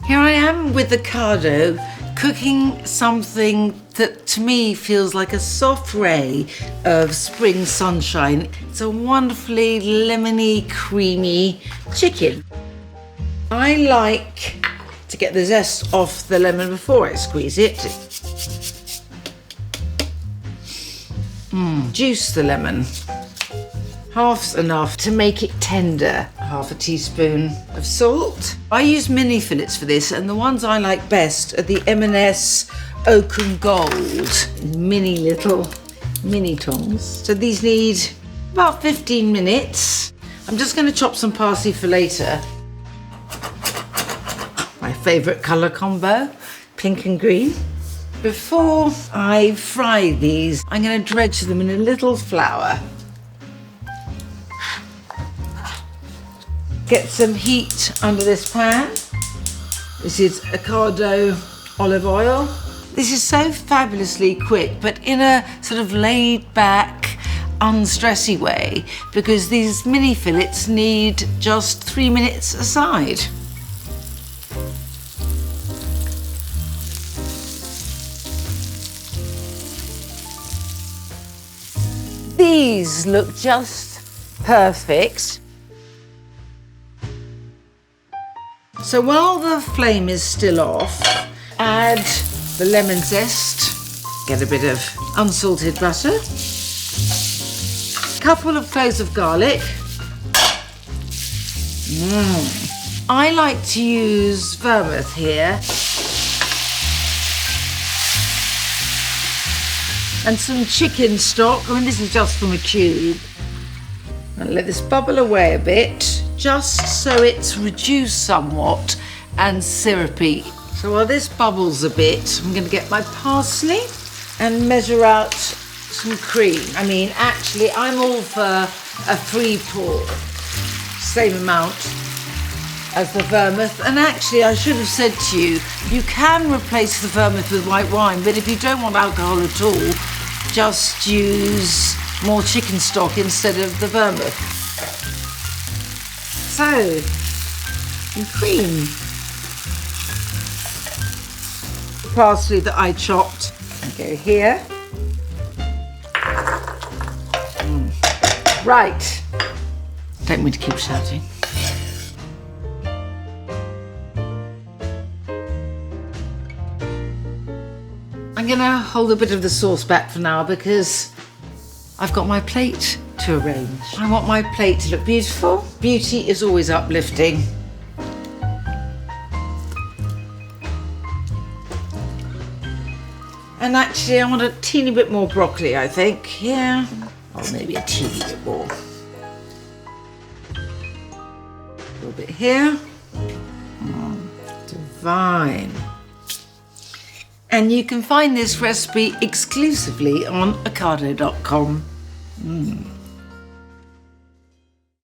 Here I am with the cardo, cooking something that to me feels like a soft ray of spring sunshine. It's a wonderfully lemony, creamy chicken. I like to get the zest off the lemon before I squeeze it. Juice the lemon. Half's enough to make it tender. Half a teaspoon of salt. I use mini fillets for this, and the ones I like best are the M&S Oak and Gold. Mini tongs. So these need about 15 minutes. I'm just going to chop some parsley for later. My favourite colour combo, pink and green. Before I fry these, I'm going to dredge them in a little flour. Get some heat under this pan. This is Ocado olive oil. This is so fabulously quick, but in a sort of laid back, unstressy way, because these mini fillets need just 3 minutes aside. These look just perfect. So while the flame is still off, add the lemon zest, get a bit of unsalted butter, a couple of cloves of garlic. I like to use vermouth here, and some chicken stock. I mean, this is just from a cube. And let this bubble away a bit, just so it's reduced somewhat and syrupy. So while this bubbles a bit, I'm going to get my parsley and measure out some cream. I mean, actually, I'm all for a 3-pour, same amount as the vermouth. And actually, I should have said to you, you can replace the vermouth with white wine, but if you don't want alcohol at all, just use more chicken stock instead of the vermouth. So, some cream. The parsley that I chopped. Go here. Right. Don't mean to keep shouting. I'm gonna hold a bit of the sauce back for now because I've got my plate to arrange. I want my plate to look beautiful. Beauty is always uplifting. And actually, I want a teeny bit more broccoli, I think. Yeah, or maybe a teeny bit more. A little bit here. Divine. And you can find this recipe exclusively on ocado.com.